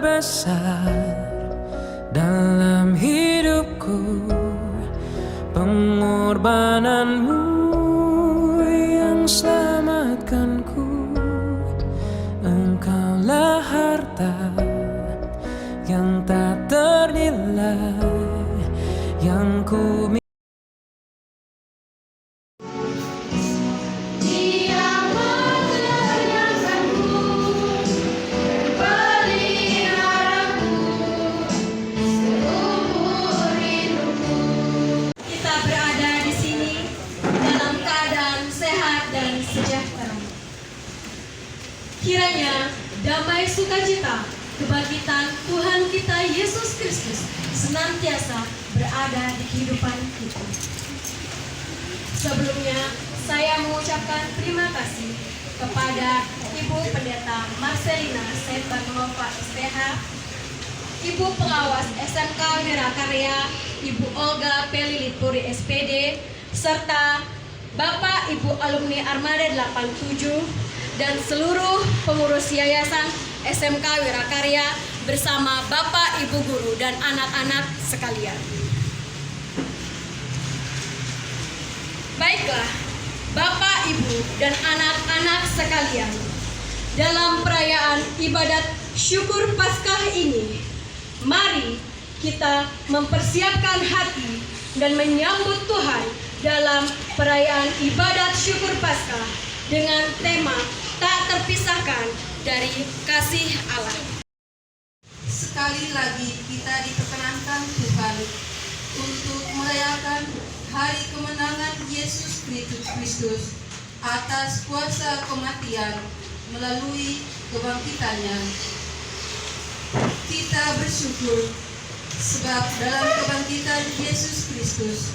terbesar dalam hidupku, pengorbananmu yang selamatkanku. Engkaulah harta yang tak ternilai yang ku miliki. Kiranya damai sukacita kebangkitan Tuhan kita Yesus Kristus senantiasa berada di kehidupan kita. Sebelumnya, saya mengucapkan terima kasih kepada Ibu Pendeta Marcelina Setbanova SPH, Ibu Pengawas SMK Wirakarya, Ibu Olga Pelilipuri SPD, serta Bapak Ibu Alumni Armada 87, dan seluruh pengurus Yayasan SMK Wirakarya bersama Bapak, Ibu Guru, dan anak-anak sekalian. Baiklah, Bapak, Ibu, dan anak-anak sekalian, dalam perayaan ibadat syukur Paskah ini, mari kita mempersiapkan hati dan menyambut Tuhan dalam perayaan ibadat syukur Paskah dengan tema tak terpisahkan dari kasih Allah. Sekali lagi kita diperkenankan Tuhan untuk merayakan hari kemenangan Yesus Kristus atas kuasa kematian melalui kebangkitannya. Kita bersyukur sebab dalam kebangkitan Yesus Kristus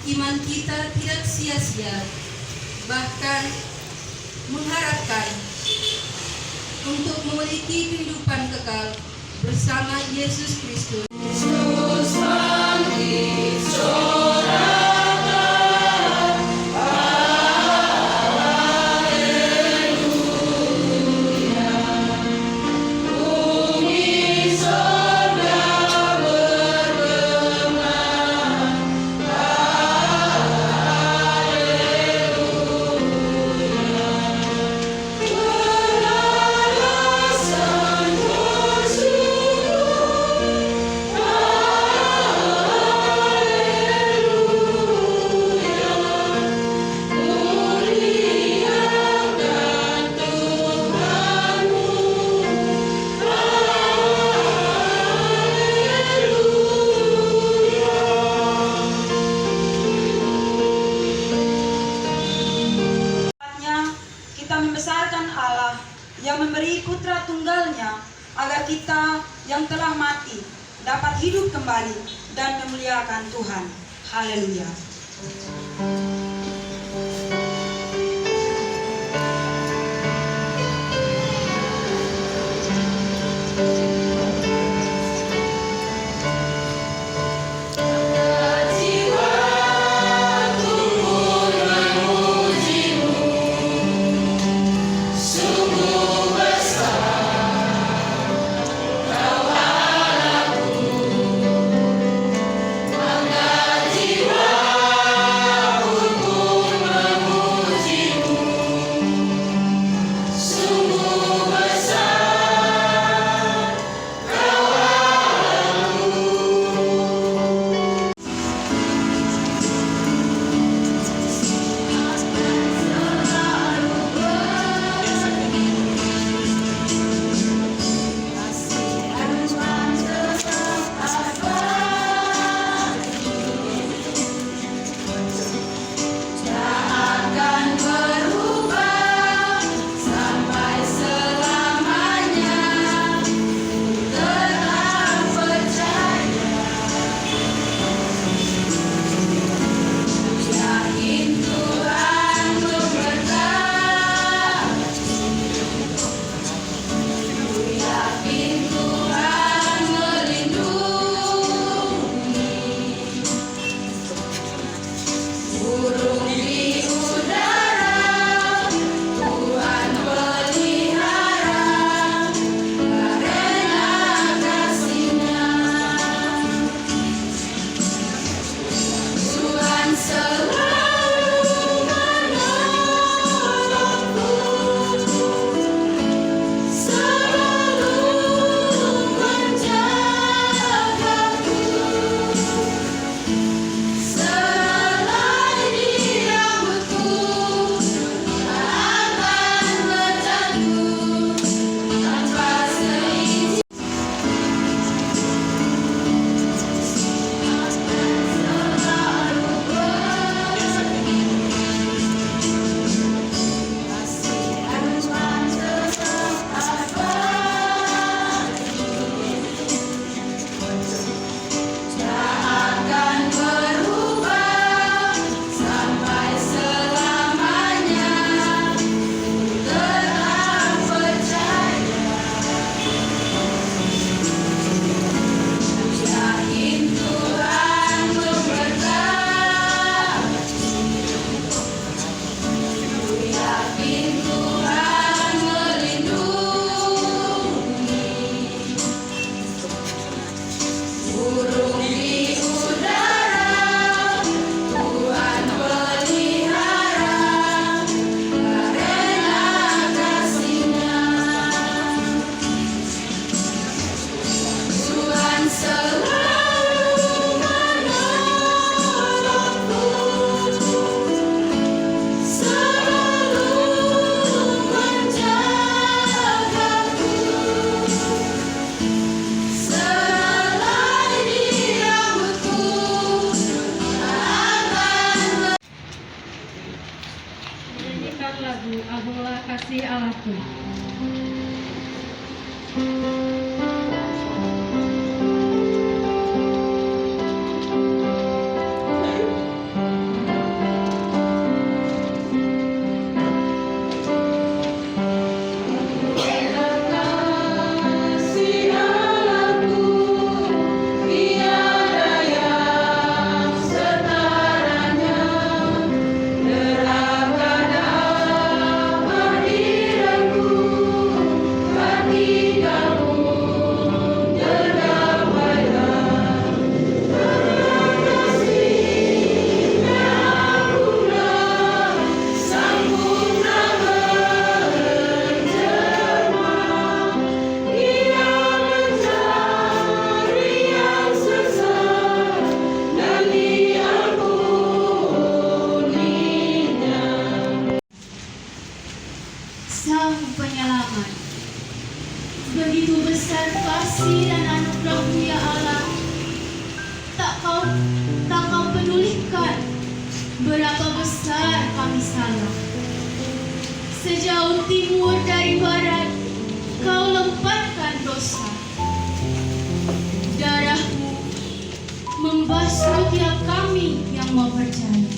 iman kita tidak sia-sia, bahkan mengharapkan untuk memiliki kehidupan kekal bersama Yesus Kristus. Yesus bangkit, sorakan, haleluya. Bumi sorga bergema, yang memberi putra tunggalnya agar kita yang telah mati dapat hidup kembali dan memuliakan Tuhan. Haleluya. jiwa kasih dan anugerah-Mu ya Allah. Tak kau pedulikan berapa besar kami salah. Sejauh timur dari barat, Kau lemparkan dosa. Darah-Mu membasuh tiap kami yang mau percaya.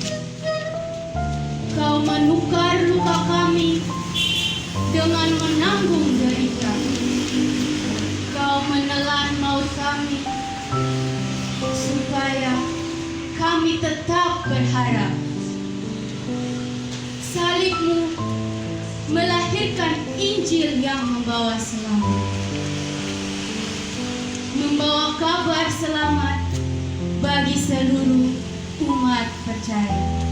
Kau menukar luka kami dengan menanggung derita. Kau menelan maut kami supaya kami tetap berharap. Salib-Mu melahirkan Injil yang membawa selamat, membawa kabar selamat bagi seluruh umat percaya.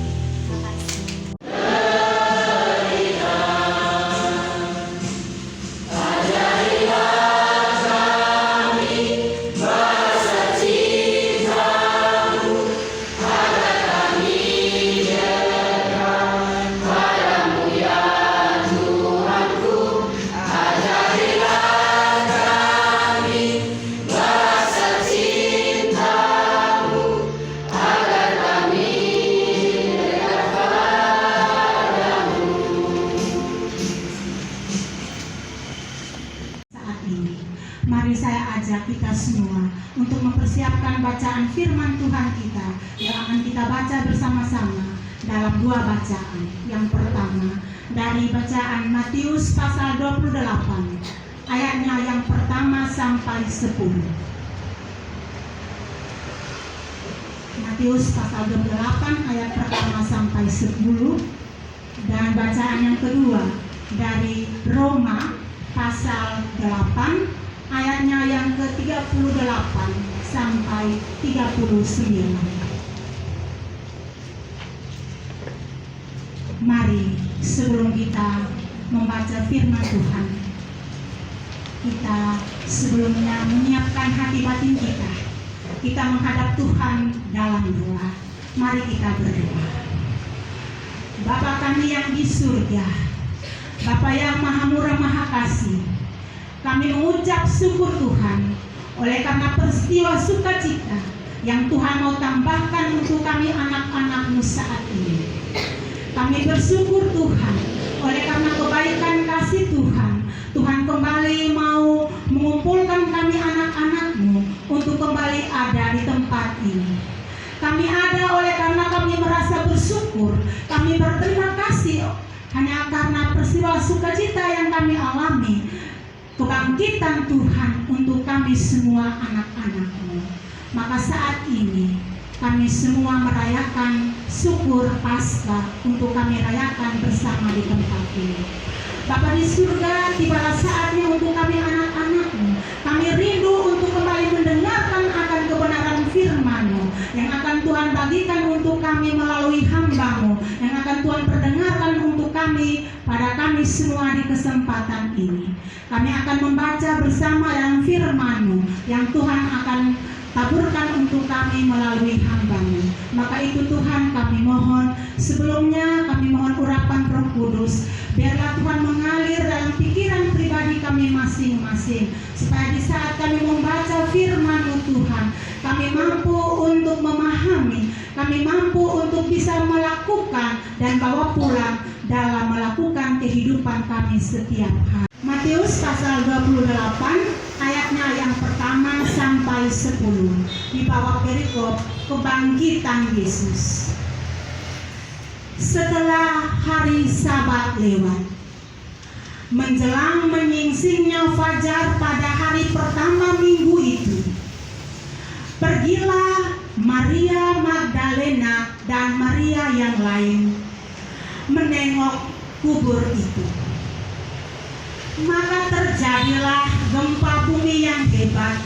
Mari saya ajak kita semua untuk mempersiapkan bacaan firman Tuhan kita yang akan kita baca bersama-sama dalam dua bacaan. Yang pertama dari bacaan Matius pasal 28 ayatnya yang pertama sampai 10. Matius pasal 28 ayat pertama sampai 10. Dan bacaan yang kedua dari Roma pasal 8 ayatnya yang ke-38 sampai 39. Mari sebelum kita membaca firman Tuhan, kita sebelumnya menyiapkan hati batin kita. Kita menghadap Tuhan dalam doa. Mari kita berdoa. Bapa kami yang di surga, Bapa yang maha murah maha kasih, kami mengucap syukur Tuhan oleh karena peristiwa sukacita yang Tuhan mau tambahkan untuk kami anak-anak-Mu saat ini. Kami bersyukur Tuhan oleh karena kebaikan kasih Tuhan. Tuhan kembali mau mengumpulkan kami anak-anak-Mu untuk kembali ada di tempat ini. Kami ada oleh karena kami merasa bersyukur. Kami berterima kasih hanya karena peristiwa sukacita yang kami alami. Kebangkitan Tuhan untuk kami semua anak-anak-Mu. Maka saat ini kami semua merayakan syukur Paskah untuk kami rayakan bersama di tempat ini. Bapa di surga, tibalah saatnya untuk kami anak-anak-Mu. Kami rindu untuk kembali mendengarkan akan kebenaran firman-Mu yang akan Tuhan bagikan untuk kami melalui hamba-Mu, yang akan Tuhan perdengarkan untuk kami pada kami semua di kesempatan ini. Kami akan membaca bersama dalam firman-Mu yang Tuhan akan taburkan untuk kami melalui hamba-Mu. Maka itu Tuhan kami mohon, sebelumnya kami mohon urapan Roh Kudus, biarlah Tuhan mengalir dalam pikiran pribadi kami masing-masing, supaya di saat kami membaca firman-Mu Tuhan, kami mampu untuk memahami, kami mampu untuk bisa melakukan dan bawa pulang dalam melakukan kehidupan kami setiap hari. Matius pasal 28 ayatnya yang pertama sampai 10 di bawah perikop kebangkitan Yesus. Setelah hari Sabat lewat, menjelang menyingsingnya fajar pada hari pertama minggu itu, pergilah Maria Magdalena dan Maria yang lain menengok kubur itu. Maka terjadilah gempa bumi yang hebat,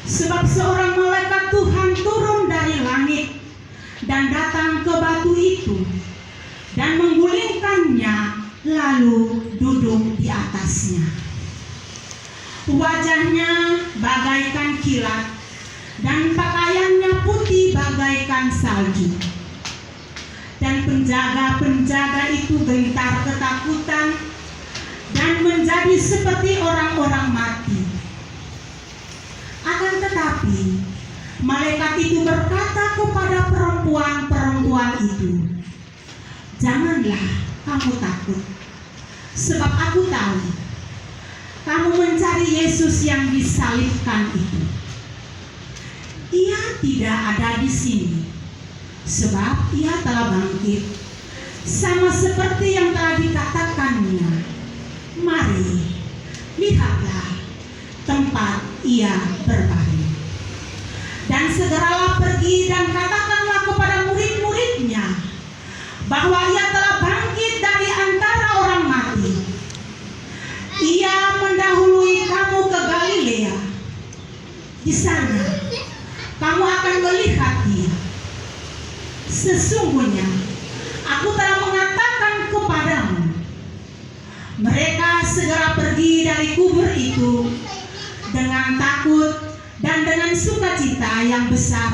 sebab seorang malaikat Tuhan turun dari langit dan datang ke batu itu dan menggulingkannya, lalu duduk di atasnya. Wajahnya bagaikan kilat dan pakaiannya putih bagaikan salju. Dan penjaga-penjaga itu gentar ketakutan dan menjadi seperti orang-orang mati. Tetapi malaikat itu berkata kepada perempuan-perempuan itu, "Janganlah kamu takut, sebab aku tahu kamu mencari Yesus yang disalibkan itu. Ia tidak ada di sini, sebab ia telah bangkit, sama seperti yang telah dikatakannya. Mari, lihatlah tempat ia berbaring. Dan segeralah pergi dan katakanlah kepada murid-muridnya bahwa ia telah bangkit dari antara orang mati. Ia mendahului kamu ke Galilea. Di sana kamu akan melihat dia. Sesungguhnya aku telah mengatakan kepadamu." Mereka segera pergi dari kubur itu dengan takut dan dengan sukacita yang besar,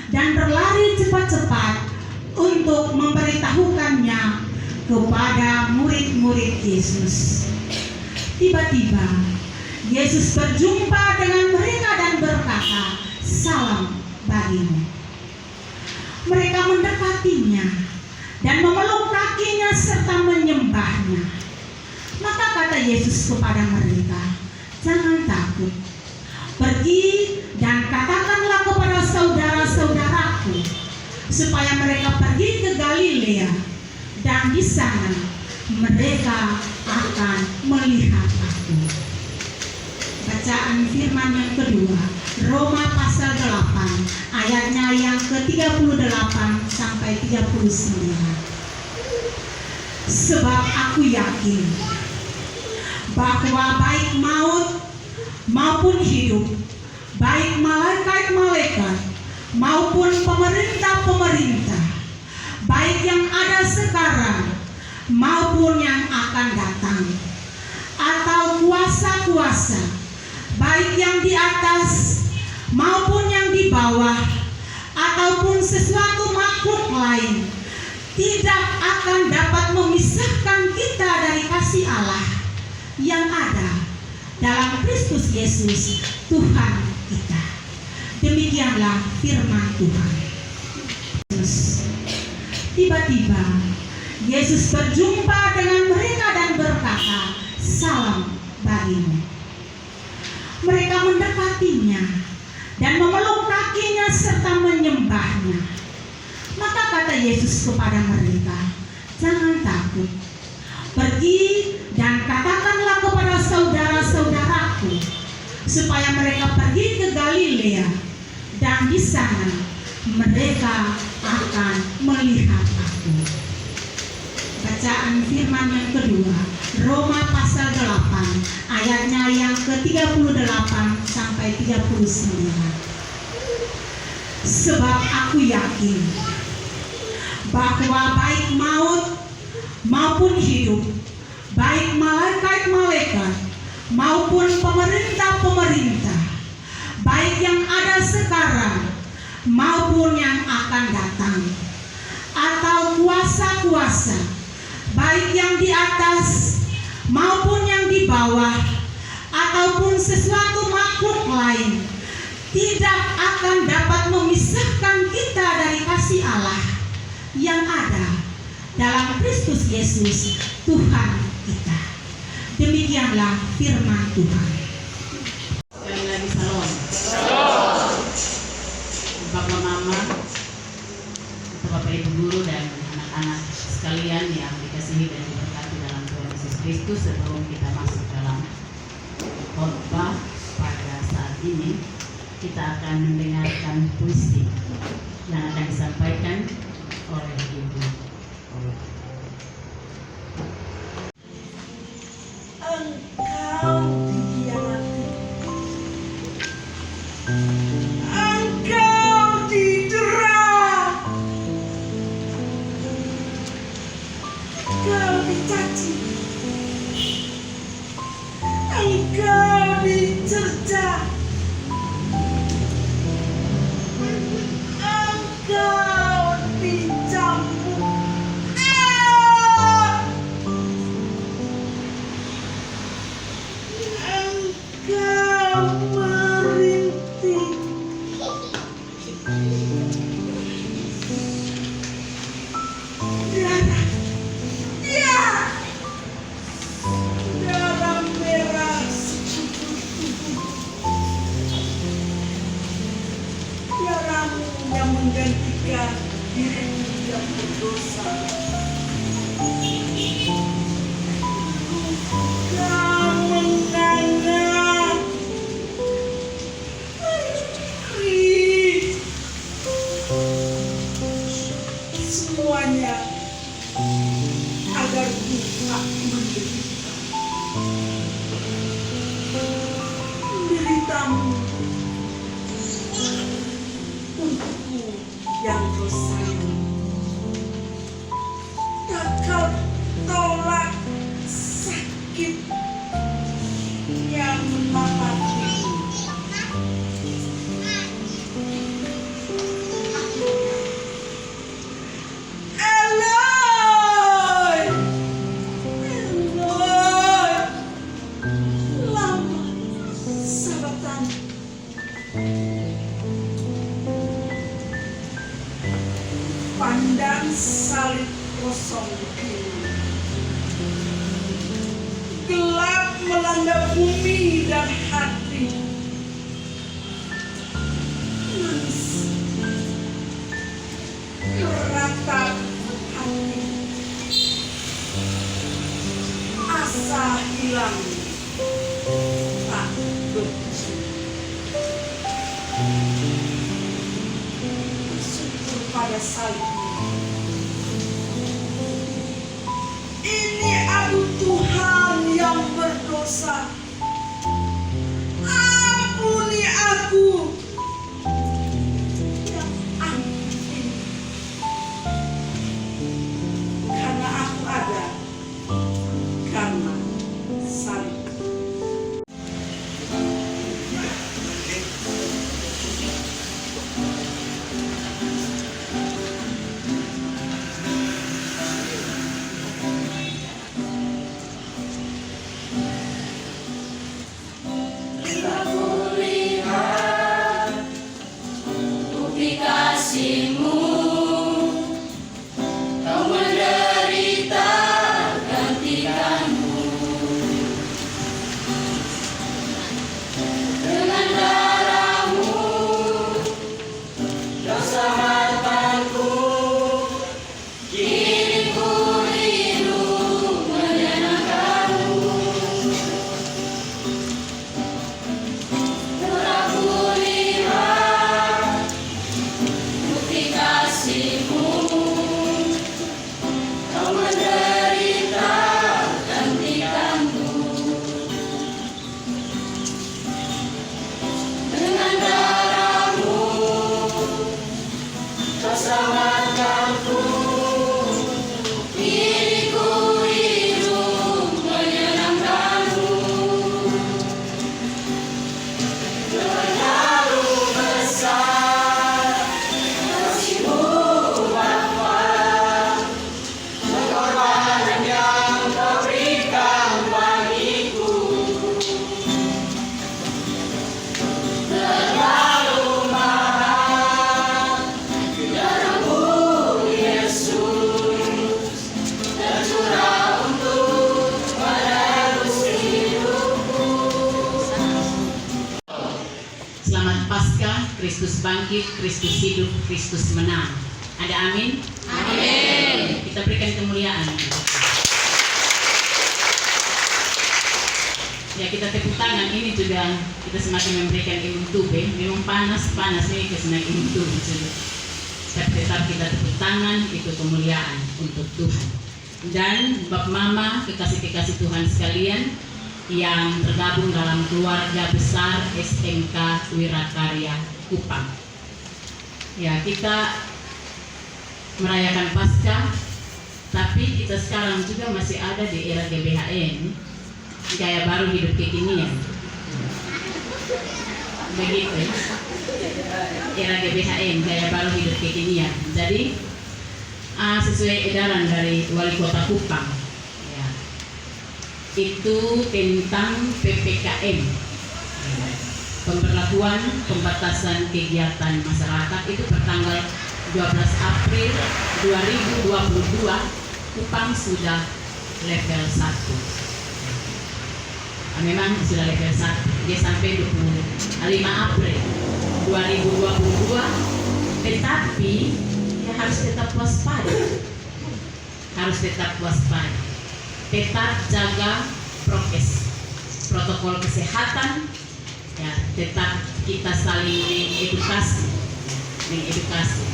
dan berlari cepat-cepat untuk memberitahukannya kepada murid-murid Yesus. Tiba-tiba Yesus berjumpa dengan mereka dan berkata, "Salam bagimu." Mereka mendekatinya dan memeluk kakinya serta menyembahnya. Maka kata Yesus kepada mereka, "Jangan takut. Pergi dan katakanlah kepada saudara-saudaraku supaya mereka pergi ke Galilea, dan di sana mereka akan melihat aku." Bacaan firman yang kedua, Roma pasal 8 ayatnya yang ke-38 sampai 39. "Sebab aku yakin bahwa baik maut maupun hidup, baik malaikat-malaikat maupun pemerintah-pemerintah, baik yang ada sekarang maupun yang akan datang, atau kuasa-kuasa, baik yang di atas maupun yang di bawah, ataupun sesuatu makhluk lain, tidak akan dapat memisahkan kita dari kasih Allah yang ada dalam Kristus Yesus Tuhan kita." Demikianlah firman Tuhan. Tiba-tiba Yesus berjumpa dengan mereka dan berkata, "Salam bagimu." Mereka mendekatinya dan memeluk kakinya serta menyembahnya. Maka kata Yesus kepada mereka, "Jangan takut. Pergi dan katakanlah kepada saudara-saudaraku supaya mereka pergi ke Galilea, dan di sana mereka akan melihat aku." Bacaan firman yang kedua, Roma pasal 8 ayatnya yang ke-38 sampai 39. "Sebab aku yakin bahwa baik maut maupun hidup, baik malaikat-malaikat maupun pemerintah-pemerintah, baik yang ada sekarang maupun yang akan datang, atau kuasa-kuasa, baik yang di atas maupun yang di bawah, ataupun sesuatu makhluk lain, tidak akan dapat memisahkan kita dari kasih Allah yang ada dalam Kristus Yesus Tuhan kita." Demikianlah firman Tuhan. Sekali lagi salam. Bapak Mama, Bapak Ibu Guru dan anak-anak sekalian yang dikasihi dan diberkati dalam Tuhan Yesus Kristus, sebelum kita masuk dalam khotbah pada saat ini, kita akan mendengarkan puisi yang akan disampaikan oleh Ibu. Engkau dikhianati, engkau didera, engkau dicaci, engkau dicerca, engkau dicambuk. Engkau merintih menggantikan dirimu yang berdosa. Kau menganga semuanya agar ku tak menderita. Deritamu untukku yang kau sayang. Tak kau tolak sakit yang menapatimu. Eloi, Eloi, lama sabatan. Pandang salib kosong ini, gelap melanda bumi dan hati. Nangis keratap hati, asa hilang tak berujung. Bersyukur pada salib ini, aku Tuhan yang berdosa. Ampuni aku yang angkuh ini, karena aku ada karena salib. Kristus bangkit, Kristus hidup, Kristus menang. Ada amin? Amin. Kita berikan kemuliaan. Ya, kita tepuk tangan. Ini juga kita semakin memberikan imun tubuh. Memang panas nih kesenang imun tubuh. Tapi tetap kita tepuk tangan, itu kemuliaan untuk Tuhan. Dan Bapak Mama, kekasih-kekasih Tuhan sekalian yang tergabung dalam keluarga besar SMK Wirakarya Kupang. Ya, kita merayakan Paskah, tapi kita sekarang juga masih ada di era GBHN, gaya baru hidup kekinian. Begitu, era GBHN, gaya baru hidup kekinian. Jadi sesuai edaran dari Wali Kota Kupang, ya, itu tentang PPKM, pemberlakuan pembatasan kegiatan masyarakat itu pertanggal 12 April 2022 Kupang sudah level 1. Memang sudah level 1. Dia sampai 25 April 2022 Tetapi ya harus tetap waspada. Harus tetap waspada. Tetap jaga prokes, protokol kesehatan, ya, tetap kita saling mengedukasi,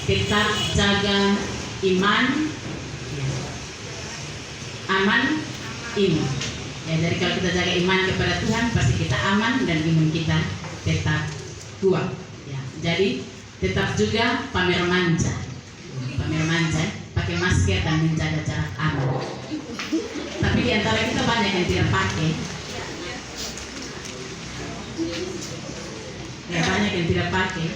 tetap jaga iman, ya, aman, iman. Ya, jadi kalau kita jaga iman kepada Tuhan, pasti kita aman dan iman kita tetap kuat. Ya, jadi tetap juga pamer manja, pakai masker dan menjaga jarak aman. Tapi di antara kita banyak yang tidak pakai. Ya, banyak yang tidak pakai.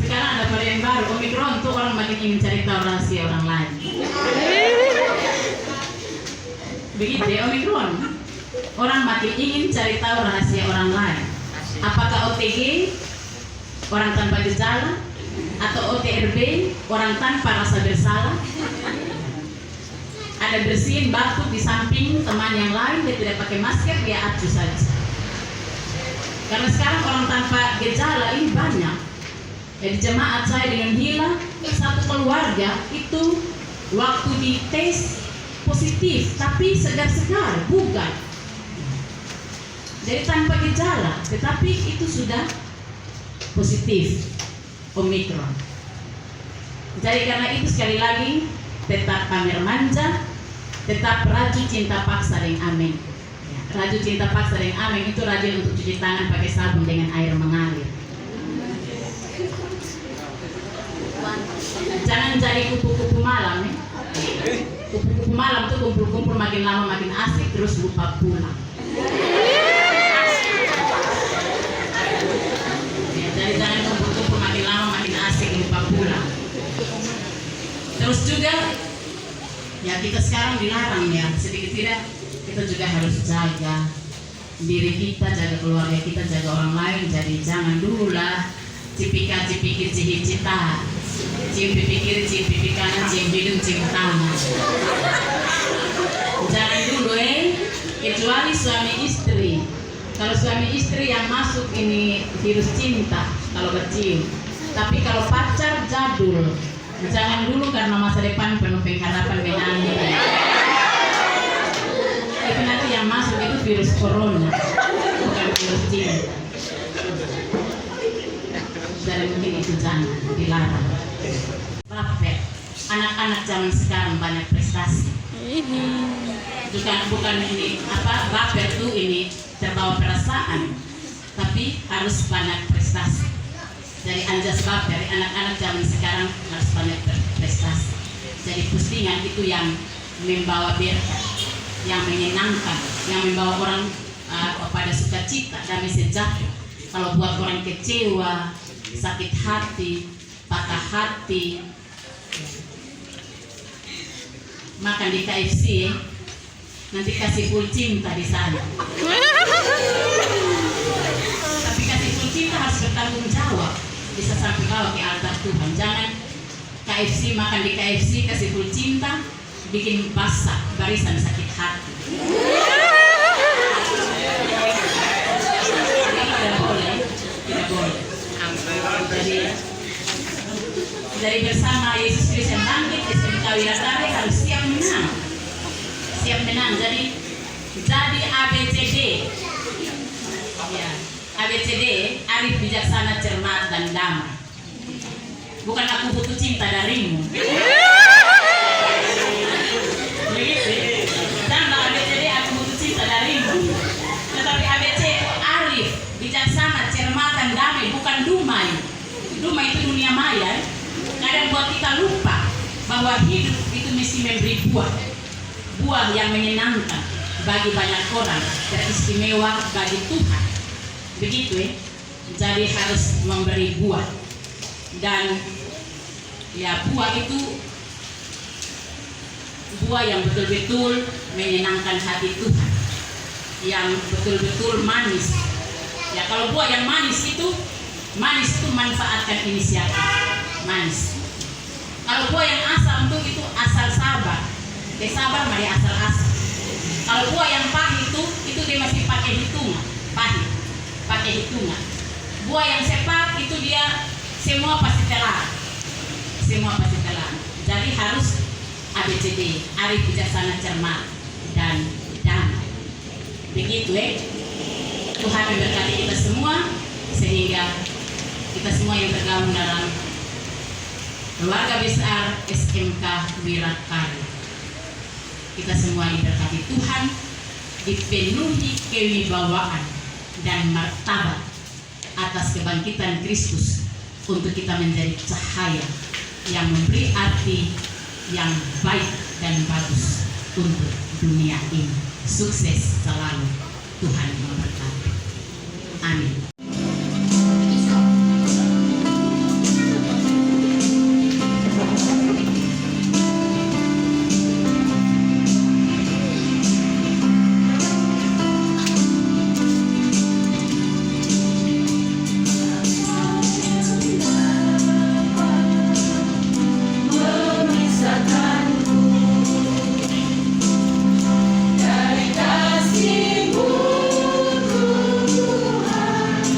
Sekarang ada varian baru, Omikron tuh orang makin ingin cari tahu rahasia orang lain. Begitu ya, Omikron. Orang makin ingin cari tahu rahasia orang lain. Apakah OTG, orang tanpa gejala, atau OTRB, orang tanpa rasa bersalah? Ada bersihin batuk di samping teman yang lain, dia tidak pakai masker, dia acuh saja. Karena sekarang orang tanpa gejala ini banyak. Jadi jemaat saya dengan Hila, satu keluarga itu waktu dites positif, tapi segar-segar, bukan. Jadi tanpa gejala, tetapi itu sudah positif Omikron. Jadi karena itu sekali lagi tetap pamer manja, tetap rajin cinta paksa dengan amin. Ya, rajin cinta paksa dengan amin itu rajin untuk cuci tangan pakai sabun dengan air mengalir. Jangan jadi kupu-kupu malam ya. Kupu-kupu malam tuh kumpul-kumpul makin lama makin asik terus lupa pulang. Ya, jadi jangan kumpul-kumpul makin lama makin asik lupa pulang. Terus juga ya kita sekarang dilarang ya, sedikit tidak kita juga harus jaga diri kita, jaga keluarga kita, jaga orang lain. Jadi jangan dulu lah cipika-cipiki cihicita, cium pipi kiri, cium pipi kanan, cium hidung, cium tangan. Jangan dulu kecuali suami istri. Kalau suami istri yang masuk ini virus cinta kalau bercium. Tapi kalau pacar jadul. Jangan dulu karena masa depan penuh pengharapan menangi. Tapi nanti yang masuk itu virus corona, bukan virus cinta. Dari mungkin itu jangan dilarang. Rapper, anak-anak zaman sekarang banyak prestasi. Bukan ini apa rapper tuh ini terbawa perasaan, tapi harus banyak prestasi. Dari anjas bab dari anak-anak zaman sekarang harus banyak berprestasi. Jadi postingan itu yang membawa berkah, yang menyenangkan, yang membawa orang pada sukacita, damai sejahtera. Kalau buat orang kecewa, sakit hati, patah hati, makan di KFC, nanti kasih full cinta di sana. Tapi kasih full cinta harus bertanggung jawab. Bisa sampai bawa ke altar Tuhan. Jangan KFC makan di KFC kasih full cinta bikin basah barisan sakit hati. Tidak boleh. Jadi bersama Yesus Kristus yang bangkit, SMK Wiratari harus siap menang. Jadi ABCD. Ya. ABCD, arif, bijaksana, cermat, dan damai. Bukan aku butuh cinta darimu. Tambah ABCD, aku butuh cinta darimu. Tetapi ABC itu arif, bijaksana, cermat, dan damai, bukan dumai. Dumai itu dunia maya. Kadang buat kita lupa bahwa hidup itu mesti memberi buah yang menyenangkan bagi banyak orang, teristimewa bagi Tuhan. Begitu ya. Jadi harus memberi buah. Dan ya buah itu buah yang betul-betul menyenangkan hati Tuhan, yang betul-betul manis. Ya kalau buah yang manis itu manfaatkan inisiatif manis. Kalau buah yang asam itu asal sabar, sabar mari asal. Kalau buah yang pahit itu dia masih pakai hitungan, pahit, pakai hitungan. Buah yang sepat itu dia semua pasti telah. Semua pasti telah. Jadi harus ABCD, arif, bijaksana, cermat, dan damai. Begitu Tuhan memberkati kita semua sehingga kita semua yang tergabung dalam keluarga besar SMK Wirakari. Kita semua diberkati Tuhan, dipenuhi kewibawaan dan martabat atas kebangkitan Kristus untuk kita menjadi cahaya yang memberi arti yang baik dan bagus untuk dunia ini. Sukses selalu, Tuhan memberkati. Amin. Dari kasih-Mu Tuhan.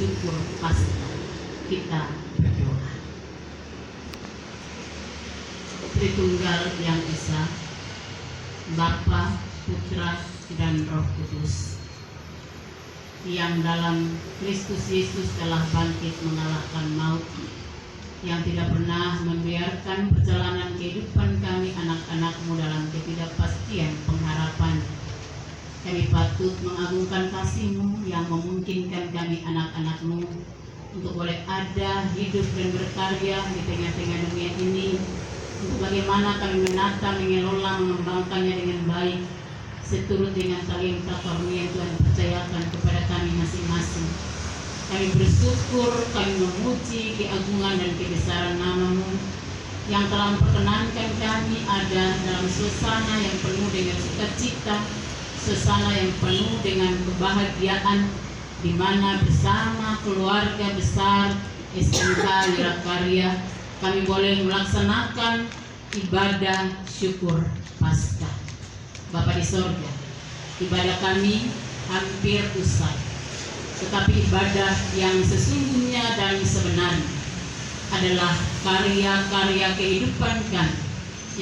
syukur Paskah. Kita berdoa. Tritunggal yang Esa, Bapa, Putra, dan Roh Kudus, yang dalam Kristus Yesus telah bangkit mengalahkan maut, yang tidak pernah membiarkan perjalanan kehidupan kami anak-anak-Mu dalam ketidakpastian pengharapan. Kami patut mengagungkan kasih-Mu yang memungkinkan kami anak-anak-Mu untuk boleh ada, hidup dan berkarya di tengah-tengah dunia ini, untuk bagaimana kami menata, mengelola, mengembangkannya dengan baik seturut dengan talenta karunia yang Tuhan percayakan kepada kami masing-masing. Kami bersyukur, kami memuji keagungan dan kebesaran nama-Mu yang telah memperkenankan kami ada dalam suasana yang penuh dengan sukacita, suasana yang penuh dengan kebahagiaan, di mana bersama keluarga besar SMK Wirakarya kami boleh melaksanakan ibadah syukur Paskah. Bapa di sorga, ibadah kami hampir usai, tetapi ibadah yang sesungguhnya dan sebenarnya adalah karya-karya kehidupan kami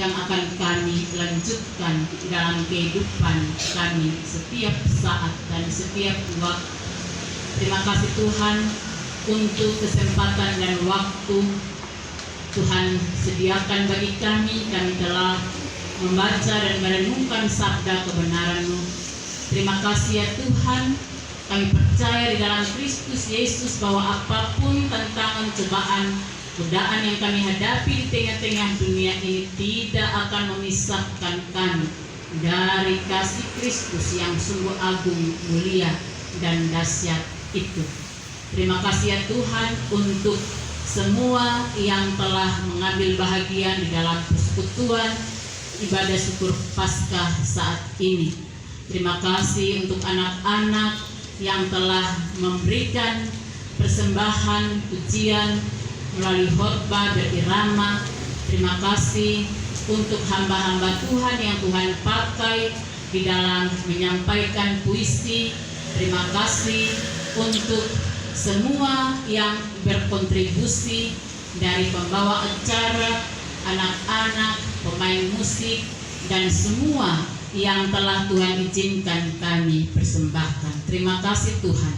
yang akan kami lanjutkan dalam kehidupan kami setiap saat dan setiap waktu. Terima kasih Tuhan untuk kesempatan dan waktu Tuhan sediakan bagi kami. Kami telah membaca dan merenungkan sabda kebenaran-Mu. Terima kasih ya Tuhan, kami percaya di dalam Kristus Yesus bahwa apapun tantangan, cobaan, godaan yang kami hadapi di tengah-tengah dunia ini tidak akan memisahkan kami dari kasih Kristus yang sungguh agung, mulia, dan dahsyat itu. Terima kasih ya Tuhan untuk semua yang telah mengambil bahagian di dalam persekutuan ibadah syukur Paskah saat ini. Terima kasih untuk anak-anak yang telah memberikan persembahan pujian melalui khotbah berirama. Terima kasih untuk hamba-hamba Tuhan yang Tuhan pakai di dalam menyampaikan puisi. Terima kasih untuk semua yang berkontribusi dari pembawa acara, anak-anak, pemain musik, dan semua yang telah Tuhan izinkan kami persembahkan. Terima kasih Tuhan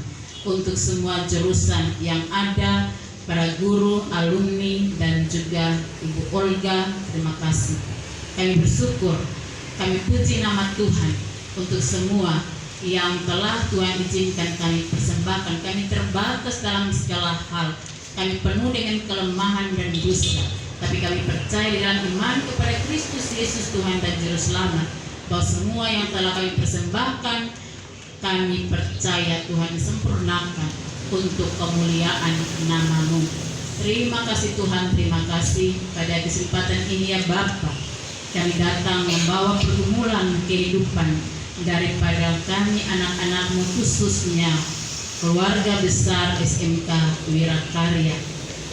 untuk semua jurusan yang ada, para guru, alumni, dan juga Ibu Olga. Terima kasih. Kami bersyukur, kami puji nama Tuhan untuk semua yang telah Tuhan izinkan kami persembahkan. Kami terbatas dalam segala hal, kami penuh dengan kelemahan dan dusta, tapi kami percaya di dalam iman kepada Kristus Yesus Tuhan dan Juru Selamat, bahwa semua yang telah kami persembahkan, kami percaya Tuhan sempurnakan untuk kemuliaan nama-Mu. Terima kasih Tuhan, terima kasih pada kesempatan ini ya Bapa. Kami datang membawa pergumulan kehidupan daripada kami anak-anak-Mu, khususnya keluarga besar SMK Wirakarya.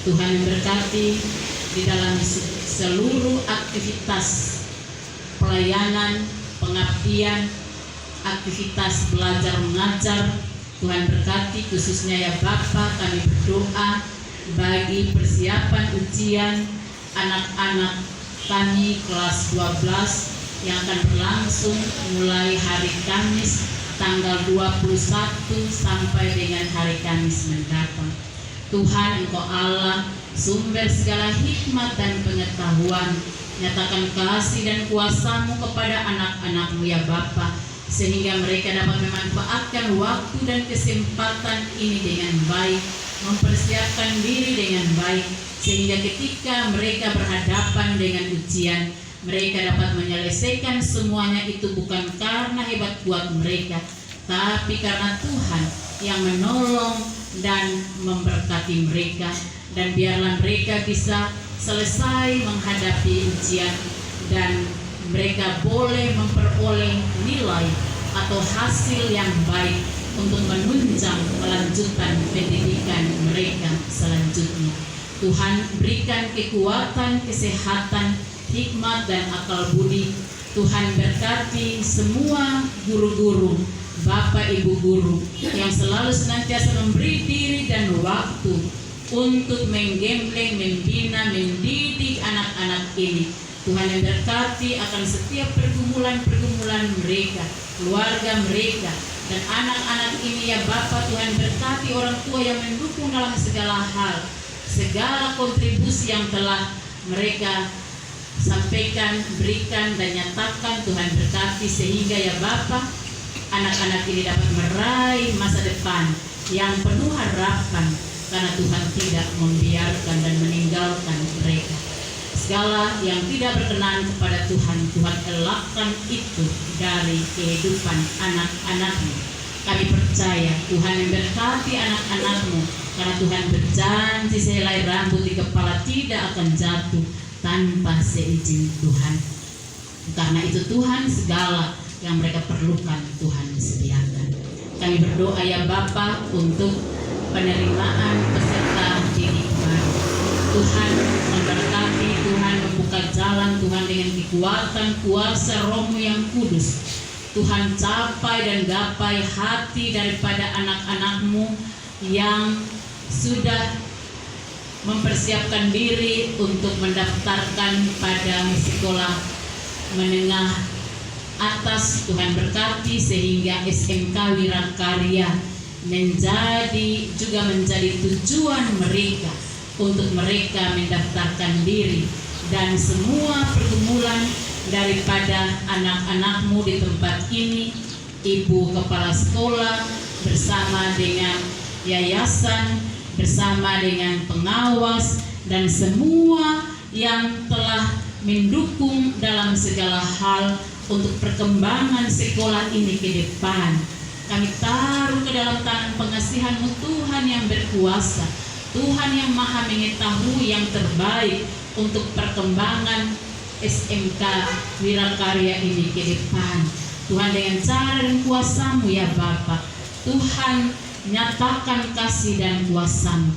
Tuhan memberkati di dalam seluruh aktivitas pelayanan, pengabdian, aktivitas belajar mengajar. Tuhan berkati khususnya ya Bapa. Kami berdoa bagi persiapan ujian anak-anak kami kelas 12 yang akan berlangsung mulai hari Kamis tanggal 21 sampai dengan hari Kamis mendatang. Tuhan, Engkau Allah sumber segala hikmat dan pengetahuan. Nyatakan kasih dan kuasa-Mu kepada anak-anak-Mu ya Bapa, sehingga mereka dapat memanfaatkan waktu dan kesempatan ini dengan baik, mempersiapkan diri dengan baik, sehingga ketika mereka berhadapan dengan ujian, mereka dapat menyelesaikan semuanya itu bukan karena hebat kuat mereka, tapi karena Tuhan yang menolong dan memberkati mereka. Dan biarlah mereka bisa selesai menghadapi ujian dan mereka boleh memperoleh nilai atau hasil yang baik untuk menunjang melanjutkan pendidikan mereka selanjutnya. Tuhan berikan kekuatan, kesehatan, hikmat dan akal budi. Tuhan berkati semua guru-guru Bapak Ibu guru yang selalu senantiasa memberi diri dan waktu untuk menggembleng, membina, mendidik anak-anak ini. Tuhan yang berkati akan setiap pergumulan-pergumulan mereka, keluarga mereka, dan anak-anak ini ya Bapak. Tuhan berkati orang tua yang mendukung dalam segala hal, segala kontribusi yang telah mereka sampaikan, berikan, dan nyatakan. Tuhan berkati sehingga ya Bapak, anak-anak ini dapat meraih masa depan yang penuh harapan, karena Tuhan tidak membiarkan dan meninggalkan mereka. Segala yang tidak berkenan kepada Tuhan, Tuhan elakkan itu dari kehidupan anak-anak-Mu. Kami percaya Tuhan yang berkati anak-anak-Mu, karena Tuhan berjanji sehelai rambut di kepala tidak akan jatuh tanpa seizin Tuhan. Karena itu Tuhan, segala yang mereka perlukan Tuhan disediakan. Kami berdoa ya Bapa untuk penerimaan peserta didik baru. Tuhan memberkati, Tuhan membuka jalan, Tuhan dengan kekuatan kuasa Roh-Mu yang kudus. Tuhan capai dan gapai hati daripada anak-anak-Mu yang sudah mempersiapkan diri untuk mendaftarkan pada sekolah menengah atas. Tuhan berkati sehingga SMK Wirakarya menjadi tujuan mereka untuk mereka mendaftarkan diri, dan semua pergumulan daripada anak-anak-Mu di tempat ini, Ibu Kepala Sekolah bersama dengan yayasan, bersama dengan pengawas, dan semua yang telah mendukung dalam segala hal untuk perkembangan sekolah ini ke depan. Kami taruh ke dalam tangan pengasihan-Mu Tuhan yang berkuasa, Tuhan yang maha mengetahui yang terbaik untuk perkembangan SMK Wirakarya ini ke depan. Tuhan dengan cara dan kuasa-Mu ya Bapa, Tuhan nyatakan kasih dan kuasa-Mu.